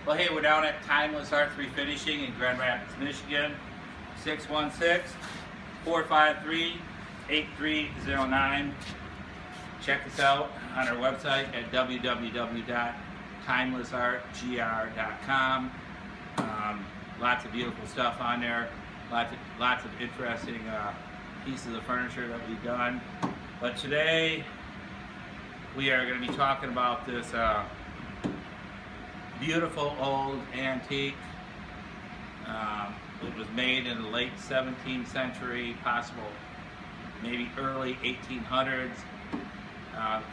Well, hey, we're down at Timeless Art Refinishing in Grand Rapids, Michigan. 616-453-8309. Check us out on our website at www.timelessartgr.com. Lots of beautiful stuff on there. Lots of interesting pieces of furniture that we've done. But today we are going to be talking about this beautiful old antique. It was made in the late 17th century, possible maybe early 1800s.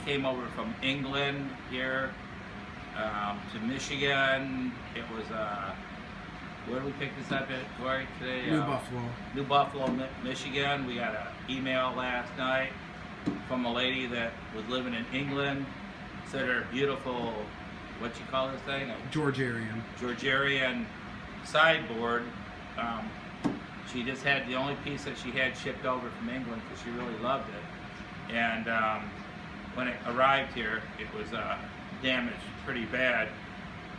Came over from England here to Michigan. It was, where did we pick this up at, Corey, today? New Buffalo, Michigan. We got an email last night from a lady that was living in England. Said her beautiful, what you call this thing? Georgian sideboard. She just had the only piece that she had shipped over from England because she really loved it. And when it arrived here, it was damaged pretty bad.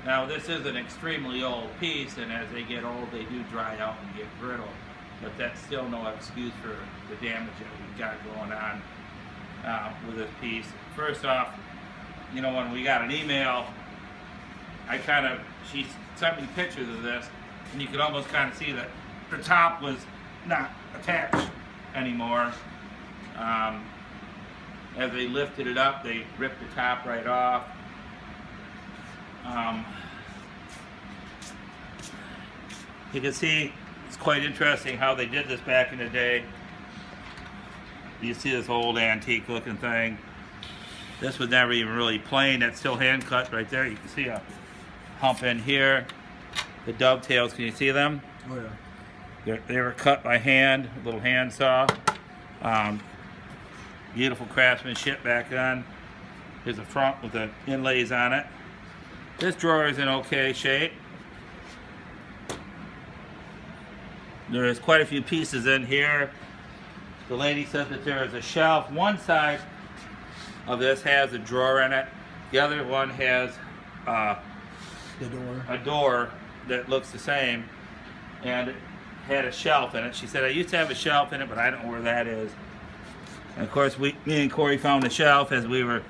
Now this is an extremely old piece, and as they get old, they do dry out and get brittle. But that's still no excuse for the damage that we've got going on with this piece. First off, you know, when we got an email, she sent me pictures of this, and you could almost kind of see that the top was not attached anymore. As they lifted it up, they ripped the top right off. You can see it's quite interesting how they did this back in the day. You see this old antique looking thing. This was never even really plain. That's still hand cut right there. You can see a hump in here. The dovetails, can you see them? Oh yeah. They were cut by hand, a little hand saw. Beautiful craftsmanship back then. Here's the front with the inlays on it. This drawer is in okay shape. There's quite a few pieces in here. The lady said that there is a shelf. One side of this has a drawer in it. The other one has a door that looks the same, and it had a shelf in it. She said, I used to have a shelf in it, but I don't know where that is. And of course, me and Corey found the shelf as we were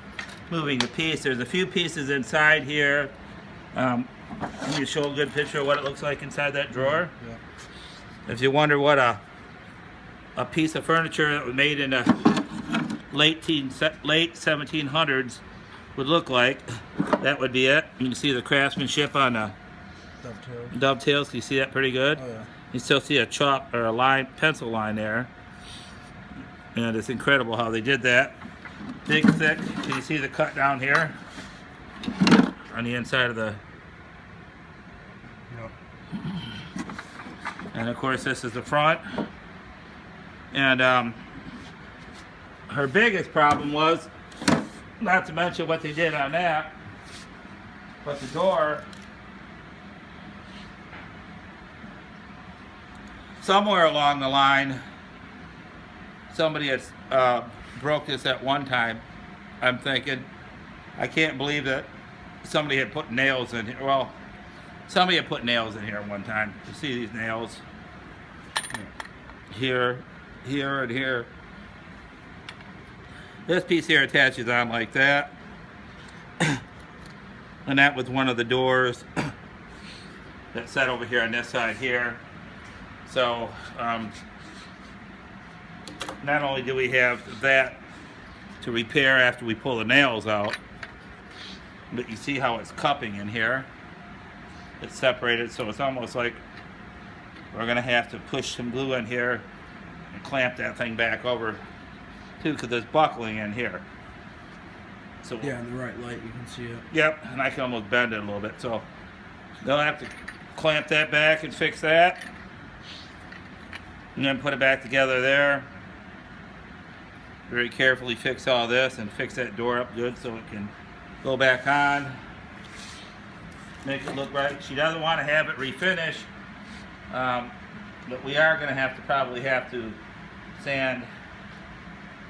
moving the piece. There's a few pieces inside here. Can you show a good picture of what it looks like inside that drawer? Yeah. If you wonder what a piece of furniture that was made in the late 1700s would look like, that would be it. You can see the craftsmanship on the dovetails. Can you see that pretty good? Oh yeah. You still see a chalk or a line, pencil line there. And it's incredible how they did that. Big, thick. Can you see the cut down here? On the inside of the... Yep. And of course this is the front. And her biggest problem was, not to mention what they did on that, but the door, somewhere along the line, somebody had broke this at one time. I'm thinking, I can't believe that somebody had put nails in here. Well, somebody had put nails in here at one time. You see these nails? Here, here, and here. This piece here attaches on like that. And that was one of the doors that set over here on this side here. So, not only do we have that to repair after we pull the nails out, but you see how it's cupping in here. It's separated, so it's almost like we're gonna have to push some glue in here and clamp that thing back over too, because there's buckling in here. So Yeah, in the right light you can see it. yep, and I can almost bend it a little bit. So they'll have to clamp that back and fix that, and then put it back together there. Very carefully fix all this and fix that door up good so it can go back on. Make it look right. She doesn't want to have it refinished, but we are going to probably have to sand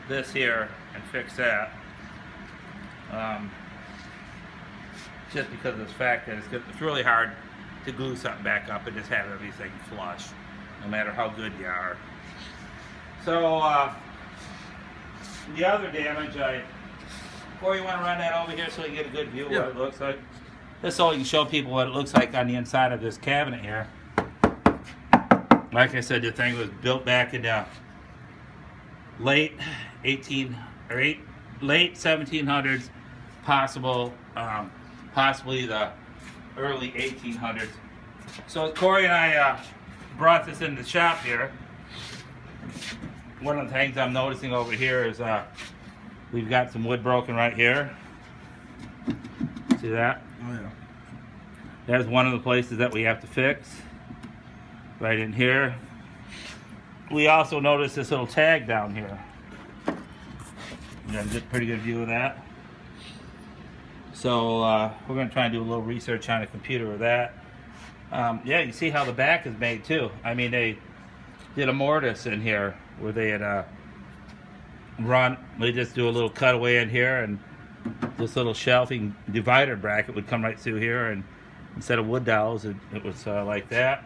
this here and fix that. just because of the fact that it's really hard to glue something back up and just have everything flush, no matter how good you are. So the other damage, Corey, you want to run that over here so you get a good view of what it looks like? Just so you can show people what it looks like on the inside of this cabinet here. Like I said, the thing was built back in the late 1700s, possibly the early 1800s. So Corey and I brought this into the shop here. One of the things I'm noticing over here is we've got some wood broken right here. See that? Oh yeah. There's one of the places that we have to fix. Right in here. We also noticed this little tag down here. You got a pretty good view of that. So we're going to try and do a little research on the computer with that. Yeah, you see how the back is made too. I mean, they did a mortise in here where they had they just do a little cutaway in here, and this little shelving divider bracket would come right through here, and instead of wood dowels, it was like that.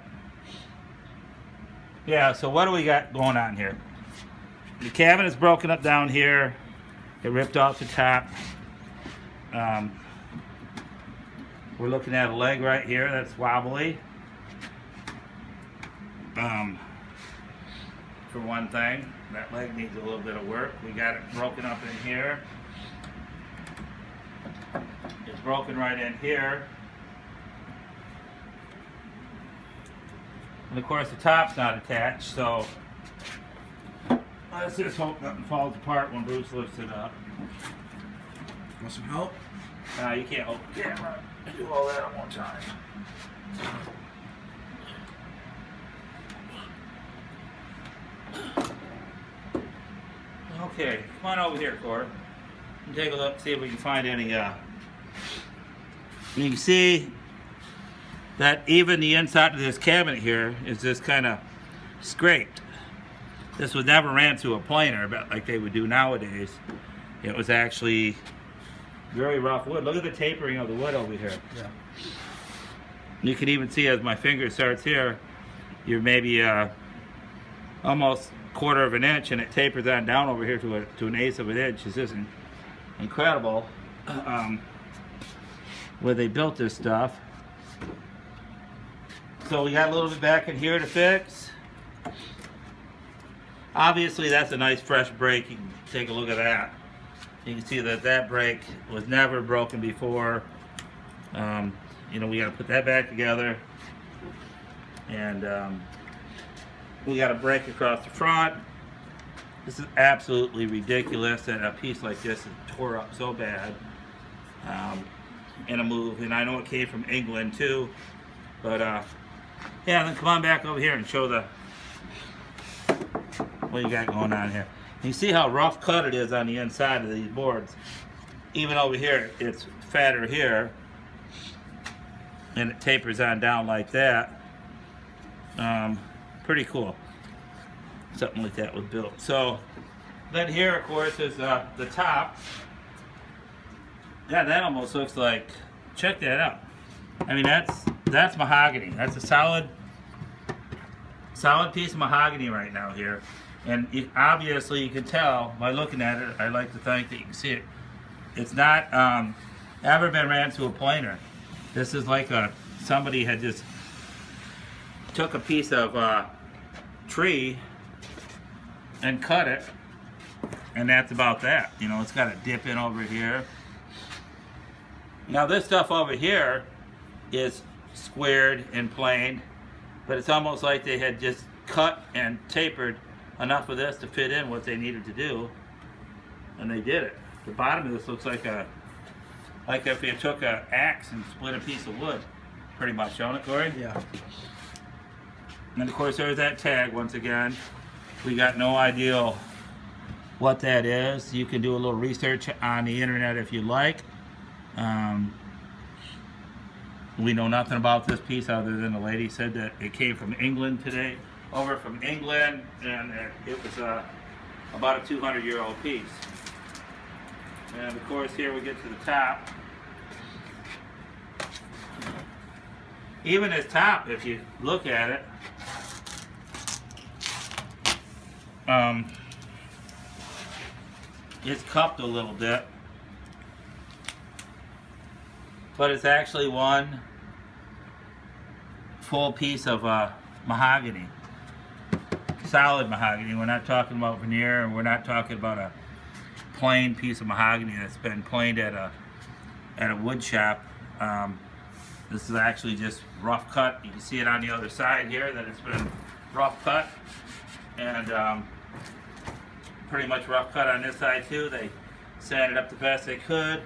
Yeah, so what do we got going on here? The cabinet's broken up down here. It ripped off the top. We're looking at a leg right here that's wobbly. For one thing, that leg needs a little bit of work. We got it broken up in here. It's broken right in here. And of course the top's not attached, so let's just hope nothing falls apart when Bruce lifts it up. Want some help? You can't hold the camera and do all that at one time. Okay, come on over here, Corey. Take a look, see if we can find any. You can see that even the inside of this cabinet here is just kind of scraped. This was never ran through a planer, but like they would do nowadays. It was actually very rough wood. Look at the tapering of the wood over here. Yeah. You can even see as my finger starts here, you're maybe almost quarter of an inch, and it tapers on down over here to an eighth of an inch. It's just incredible where they built this stuff. So we got a little bit back in here to fix. Obviously that's a nice fresh break. You can take a look at that. You can see that that break was never broken before. You know, we got to put that back together, and we got a break across the front. This is absolutely ridiculous that a piece like this is tore up so bad in a move. And I know it came from England too, but yeah. Then come on back over here and show what you got going on here. You see how rough cut it is on the inside of these boards. Even over here, it's fatter here, and it tapers on down like that. Pretty cool. Something like that was built. So then here, of course, is the top. Yeah, that almost looks like. Check that out. I mean, that's mahogany. That's a solid piece of mahogany right now here. And obviously you can tell by looking at it, I like to think that you can see it. It's not ever been ran through a planer. This is like somebody had just took a piece of tree and cut it, and that's about that. You know, it's got a dip in over here. Now this stuff over here is squared and planed, but it's almost like they had just cut and tapered enough of this to fit in what they needed to do, and they did it. The bottom of this looks like if you took an axe and split a piece of wood, pretty much, don't it, Corey? Yeah. And of course there's that tag once again. We got no idea what that is. You can do a little research on the internet if you like. We know nothing about this piece other than the lady said that it came from England today. Over from England, and it was about a 200-year-old piece. And of course here we get to the top. Even this top, if you look at it, it's cupped a little bit, but it's actually one full piece of mahogany, solid mahogany. We're not talking about veneer, and we're not talking about a plain piece of mahogany that's been planed at a wood shop. This is actually just rough cut. You can see it on the other side here that it's been rough cut, and pretty much rough cut on this side too. They sanded up the best they could.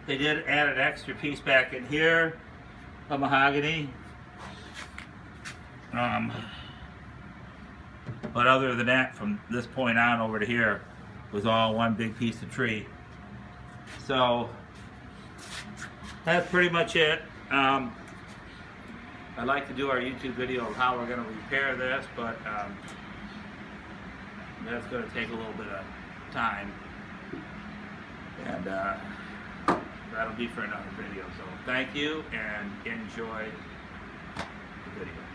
They did add an extra piece back in here of mahogany. But other than that, from this point on over to here was all one big piece of tree. So that's pretty much it. I'd like to do our YouTube video of how we're going to repair this, but that's going to take a little bit of time, and that'll be for another video. So thank you, and enjoy the video.